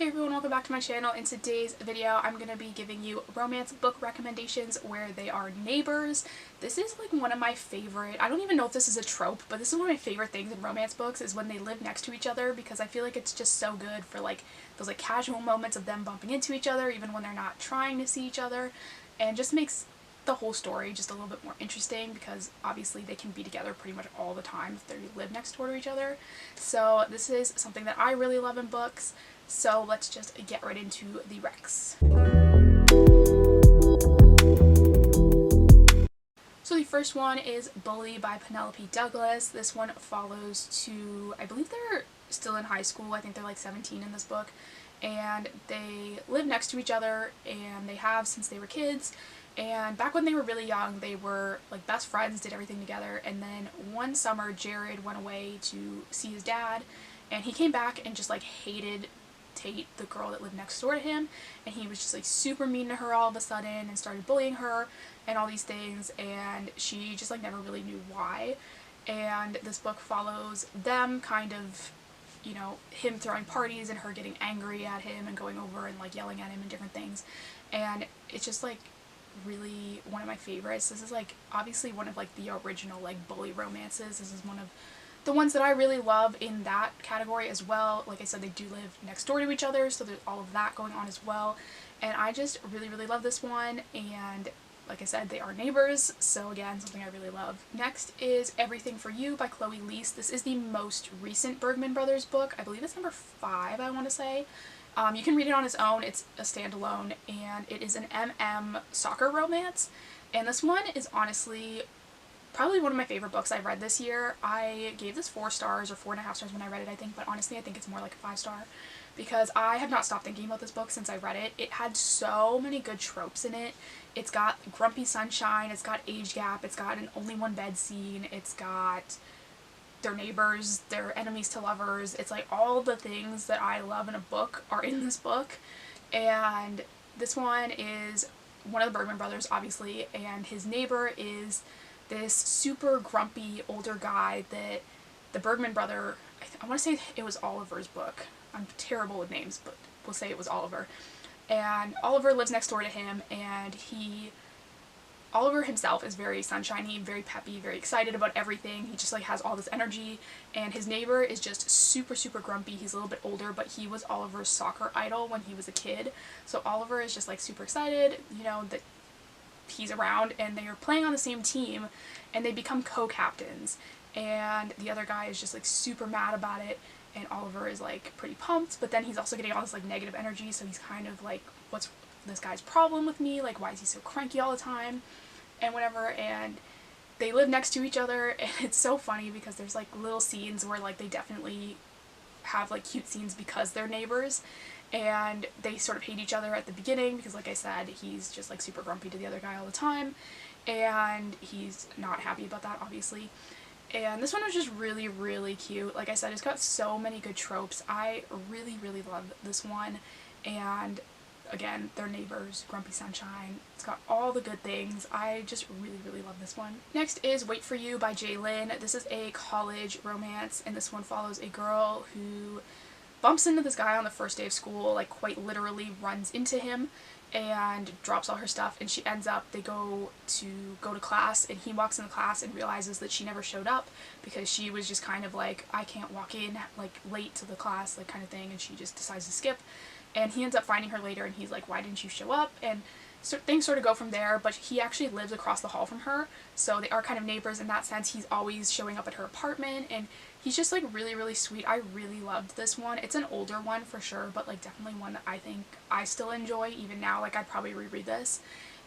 Hey everyone, welcome back to my channel. In today's video, I'm going to be giving you romance book recommendations where they are neighbors. This is like one of my favorite, I don't even know if this is a trope, but this is one of my favorite things in romance books is when they live next to each other, because I feel like it's just so good for like those like casual moments of them bumping into each other even when they're not trying to see each other, and just makes the whole story just a little bit more interesting because obviously they can be together pretty much all the time if they live next door to each other. So this is something that I really love in books. So let's just get right into the recs. So the first one is Bully by Penelope Douglas. This one follows two, I believe they're still in high school, I think they're like 17 in this book, and they live next to each other, and they have since they were kids. And back when they were really young, they were like best friends, did everything together, and then one summer Jared went away to see his dad, and he came back and just like hated Tate, the girl that lived next door to him, and he was just like super mean to her all of a sudden and started bullying her and all these things, and she just like never really knew why. And this book follows them kind of, you know, him throwing parties and her getting angry at him and going over and like yelling at him and different things, and it's just like really one of my favorites. This is like obviously one of like the original like bully romances. This is one of the ones that I really love in that category as well. Like I said, they do live next door to each other, so there's all of that going on as well. And I just really love this one, and like I said, they are neighbors, so again, something I really love. Next is Everything for You by Chloe Liese. This is the most recent Bergman Brothers book. I believe it's number 5, I want to say. You can read it on its own. It's a standalone, and it is an soccer romance. And this one is honestly probably one of my favorite books I've read this year. I gave this 4 stars or 4.5 stars when I read it, I think, but honestly I think it's more like a 5-star because I have not stopped thinking about this book since I read it. It had so many good tropes in it. It's got grumpy sunshine, it's got age gap, it's got an only one bed scene, it's got their neighbors, their enemies to lovers. It's like all the things that I love in a book are in this book. And this one is one of the Bergman brothers, obviously, and his neighbor is this super grumpy older guy that the Bergman brother, I want to say it was Oliver's book. I'm terrible with names, but we'll say it was Oliver. And Oliver lives next door to him, and Oliver himself is very sunshiny, very peppy, very excited about everything. He just like has all this energy, and his neighbor is just super grumpy. He's a little bit older, but he was Oliver's soccer idol when he was a kid. So Oliver is just like super excited, you know, that he's around, and they are playing on the same team, and they become co-captains, and the other guy is just like super mad about it, and Oliver is like pretty pumped, but then he's also getting all this like negative energy, so he's kind of like, what's this guy's problem with me? Like, why is he so cranky all the time and whatever? And they live next to each other, and it's so funny because there's like little scenes where like they definitely have like cute scenes because they're neighbors, and they sort of hate each other at the beginning because, like I said, he's just like super grumpy to the other guy all the time, and he's not happy about that, obviously. And this one was just really cute. Like I said, it's got so many good tropes. I really love this one, and again, they're neighbors, grumpy sunshine. It's got all the good things. I just really love this one. Next is Wait for You by Lynn. This is a college romance, and this one follows a girl who bumps into this guy on the first day of school, like quite literally runs into him and drops all her stuff, and she ends up, they go to class, and he walks in the class and realizes that she never showed up because she was just kind of like, I can't walk in like late to the class, like kind of thing, and she just decides to skip. And he ends up finding her later, and he's like, why didn't you show up? And so things sort of go from there, but he actually lives across the hall from her, so they are kind of neighbors in that sense. He's always showing up at her apartment, and he's just like really sweet. I really loved this one. It's an older one for sure, but like definitely one that I think I still enjoy even now. Like I'd probably reread this,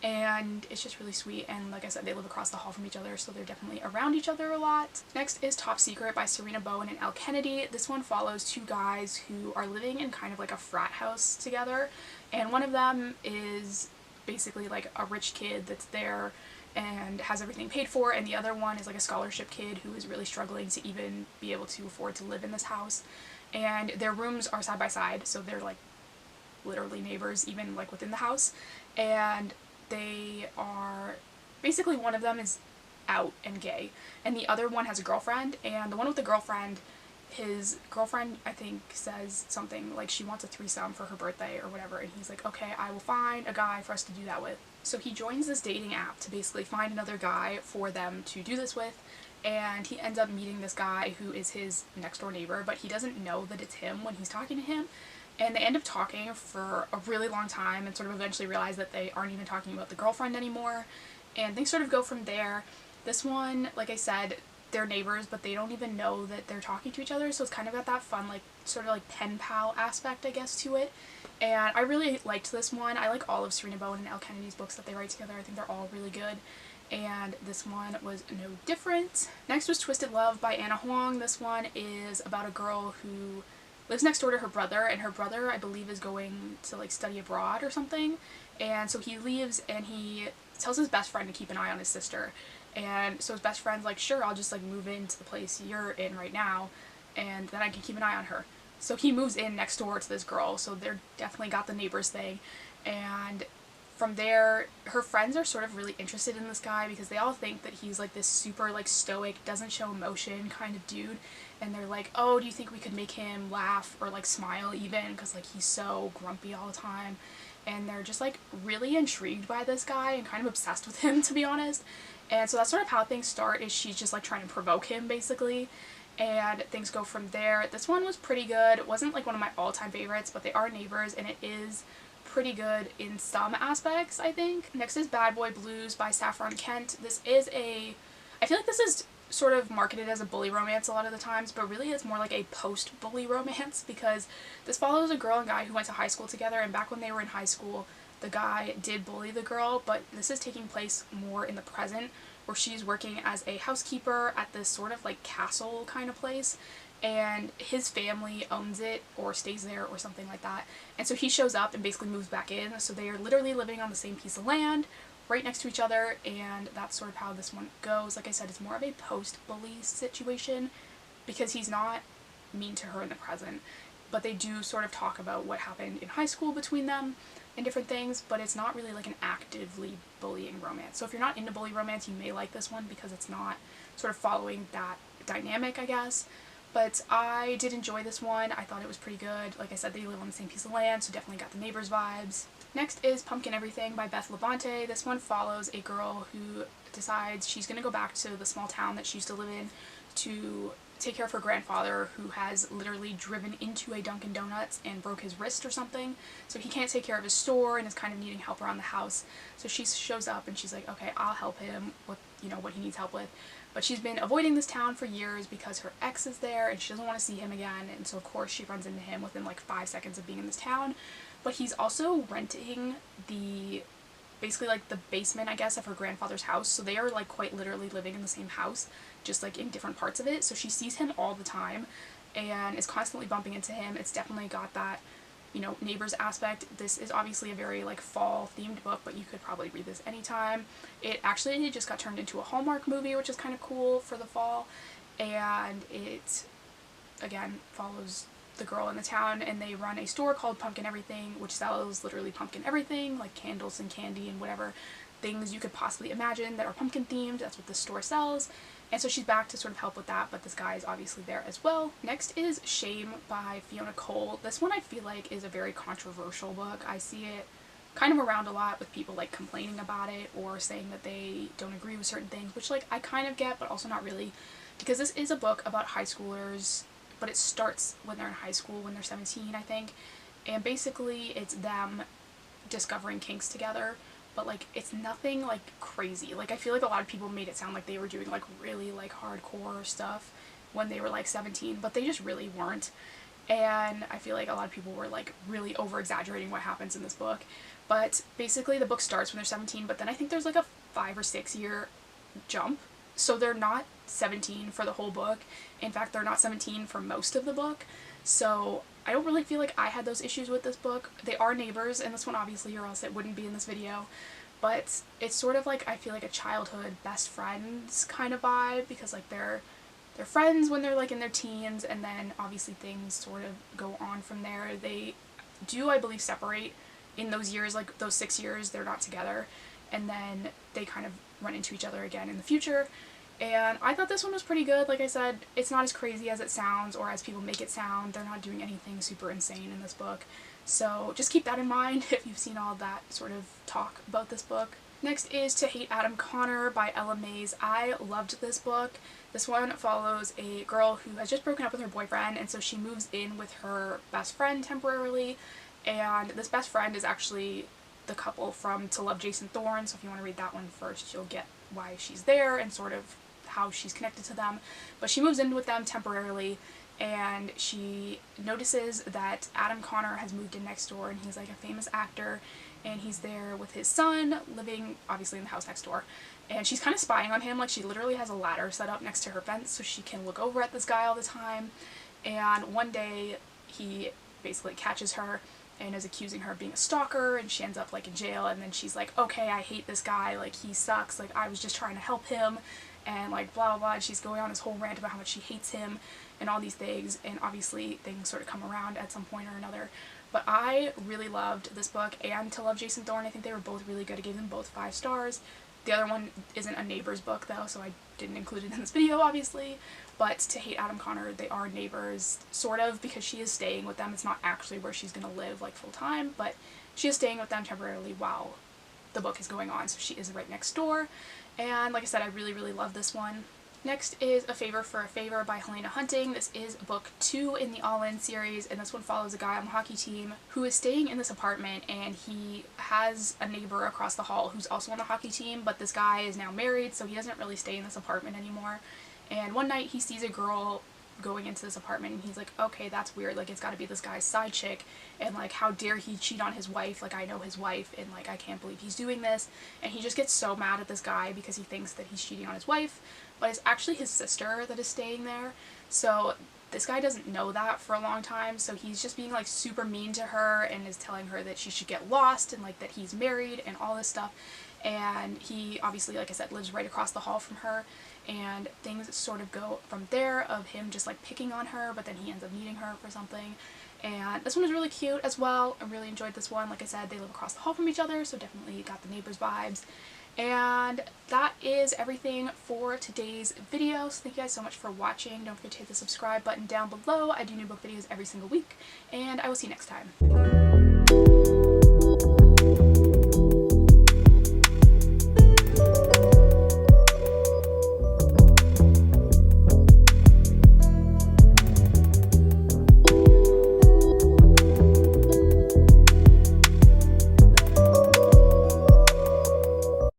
and it's just really sweet. And like I said, they live across the hall from each other, so they're definitely around each other a lot. Next is Top Secret by Sarina, Bowen, and Elle Kennedy. This one follows two guys who are living in kind of like a frat house together, and one of them is basically like a rich kid that's there and has everything paid for, and the other one is like a scholarship kid who is really struggling to even be able to afford to live in this house. And their rooms are side by side, so they're like literally neighbors even like within the house, and they are basically, one of them is out and gay, and the other one has a girlfriend, and the one with the girlfriend, his girlfriend, I think, says something like she wants a threesome for her birthday or whatever, and he's like, okay, I will find a guy for us to do that with. So he joins this dating app to basically find another guy for them to do this with, and he ends up meeting this guy who is his next door neighbor, but he doesn't know that it's him when he's talking to him, and they end up talking for a really long time and sort of eventually realize that they aren't even talking about the girlfriend anymore, and things sort of go from there. This one, like I said, they're neighbors, but they don't even know that they're talking to each other, so it's kind of got that fun, like, sort of like pen pal aspect, I guess, to it. And I really liked this one. I like all of Sarina, Bowen, and Elle Kennedy's books that they write together. I think they're all really good, and this one was no different. Next was Twisted Love by Anna Huang. This one is about a girl who lives next door to her brother, and her brother, I believe, is going to, like, study abroad or something, and so he leaves, and he tells his best friend to keep an eye on his sister. And so his best friend's like, sure, I'll just, like, move into the place you're in right now, and then I can keep an eye on her. So he moves in next door to this girl, so they're definitely got the neighbors thing. And from there, her friends are sort of really interested in this guy because they all think that he's, like, this super, like, stoic, doesn't show emotion kind of dude. And they're like, oh, do you think we could make him laugh or, like, smile even? Because, like, he's so grumpy all the time. And they're just, like, really intrigued by this guy and kind of obsessed with him, to be honest. And so that's sort of how things start, is she's just, like, trying to provoke him, basically. And things go from there. This one was pretty good. It wasn't, like, one of my all-time favorites, but they are neighbors, and it is pretty good in some aspects, I think. Next is Bad Boy Blues by Saffron Kent. This is I feel like this is sort of marketed as a bully romance a lot of the times, but really it's more like a post-bully romance, because this follows a girl and guy who went to high school together, and back when they were in high school, the guy did bully the girl, but this is taking place more in the present, where she's working as a housekeeper at this sort of, like, castle kind of place, and his family owns it or stays there or something like that, and so he shows up and basically moves back in, so they are literally living on the same piece of land right next to each other, and that's sort of how this one goes. Like I said, it's more of a post-bully situation because he's not mean to her in the present, but they do sort of talk about what happened in high school between them and different things, but it's not really like an actively bullying romance. So if you're not into bully romance, you may like this one because it's not sort of following that dynamic, I guess. But I did enjoy this one. I thought it was pretty good. Like I said, they live on the same piece of land, so definitely got the neighbors vibes. Next is Pumpkin Everything by Beth Labonte. This one follows a girl who decides she's going to go back to the small town that she used to live in to take care of her grandfather, who has literally driven into a Dunkin' Donuts and broke his wrist or something. So he can't take care of his store and is kind of needing help around the house. So she shows up and she's like, okay, I'll help him with, you know, what he needs help with. But she's been avoiding this town for years because her ex is there and she doesn't want to see him again. And so of course she runs into him within like 5 seconds of being in this town. But he's also renting basically like the basement, I guess, of her grandfather's house. So they are like quite literally living in the same house, just like in different parts of it. So she sees him all the time and is constantly bumping into him. It's definitely got that, you know, neighbors aspect. This is obviously a very like fall themed book, but you could probably read this anytime. It actually just got turned into a Hallmark movie, which is kind of cool for the fall. And it, again, follows the girl in the town, and they run a store called Pumpkin Everything, which sells literally pumpkin everything, like candles and candy and whatever things you could possibly imagine that are pumpkin themed. That's what the store sells. And so she's back to sort of help with that, but this guy is obviously there as well. Next is Shame by Fiona Cole. This one I feel like is a very controversial book. I see it kind of around a lot with people like complaining about it or saying that they don't agree with certain things, which like I kind of get, but also not really, because this is a book about high schoolers, but it starts when they're in high school, when they're 17, I think, and basically it's them discovering kinks together, but like it's nothing like crazy. Like I feel like a lot of people made it sound like they were doing like really like hardcore stuff when they were like 17, but they just really weren't. And I feel like a lot of people were like really over exaggerating what happens in this book. But basically the book starts when they're 17, but then I think there's like a 5 or 6 year jump. So they're not 17 for the whole book. In fact, they're not 17 for most of the book. So I don't really feel like I had those issues with this book. They are neighbors, and this one obviously, or else it wouldn't be in this video. But it's sort of like, I feel like a childhood best friends kind of vibe, because like they're friends when they're like in their teens, and then obviously things sort of go on from there. They do, I believe, separate in those years, like those 6 years they're not together, and then they kind of run into each other again in the future. And I thought this one was pretty good. Like I said, it's not as crazy as it sounds or as people make it sound. They're not doing anything super insane in this book. So just keep that in mind if you've seen all that sort of talk about this book. Next is To Hate Adam Connor by Elle Maise. I loved this book. This one follows a girl who has just broken up with her boyfriend, and so she moves in with her best friend temporarily, and this best friend is actually the couple from To Love Jason Thorne, so if you want to read that one first, you'll get why she's there and sort of how she's connected to them. But she moves in with them temporarily, and she notices that Adam Connor has moved in next door, and he's like a famous actor, and he's there with his son, living obviously in the house next door. And she's kind of spying on him, like she literally has a ladder set up next to her fence so she can look over at this guy all the time. And one day he basically catches her and is accusing her of being a stalker, and she ends up like in jail, and then she's like, okay, I hate this guy, like he sucks, like I was just trying to help him, and like blah blah blah, and she's going on this whole rant about how much she hates him and all these things, and obviously things sort of come around at some point or another. But I really loved this book and To Love Jason Thorne. I think they were both really good. I gave them both 5 stars. The other one isn't a Neighbours book though, so I didn't include it in this video obviously. But To Hate Adam Connor, they are neighbors, sort of, because she is staying with them. It's not actually where she's gonna live like full time, but she is staying with them temporarily while the book is going on, so she is right next door. And like I said, I really love this one. Next is A Favor for a Favor by Helena Hunting. This is book 2 in the All In series, and this one follows a guy on the hockey team who is staying in this apartment, and he has a neighbor across the hall who's also on the hockey team, but this guy is now married, so he doesn't really stay in this apartment anymore. And one night he sees a girl going into this apartment, and he's like, okay, that's weird, like it's gotta be this guy's side chick, and like how dare he cheat on his wife, like I know his wife, and like I can't believe he's doing this. And he just gets so mad at this guy because he thinks that he's cheating on his wife, but it's actually his sister that is staying there. So this guy doesn't know that for a long time, so he's just being like super mean to her and is telling her that she should get lost and like that he's married and all this stuff. And he obviously, like I said, lives right across the hall from her, and things sort of go from there of him just like picking on her, but then he ends up needing her for something. And this one was really cute as well. I really enjoyed this one. Like I said, they live across the hall from each other, so definitely got the Neighbours vibes. And that is everything for today's video. So thank you guys so much for watching. Don't forget to hit the subscribe button down below. I do new book videos every single week, and I will see you next time.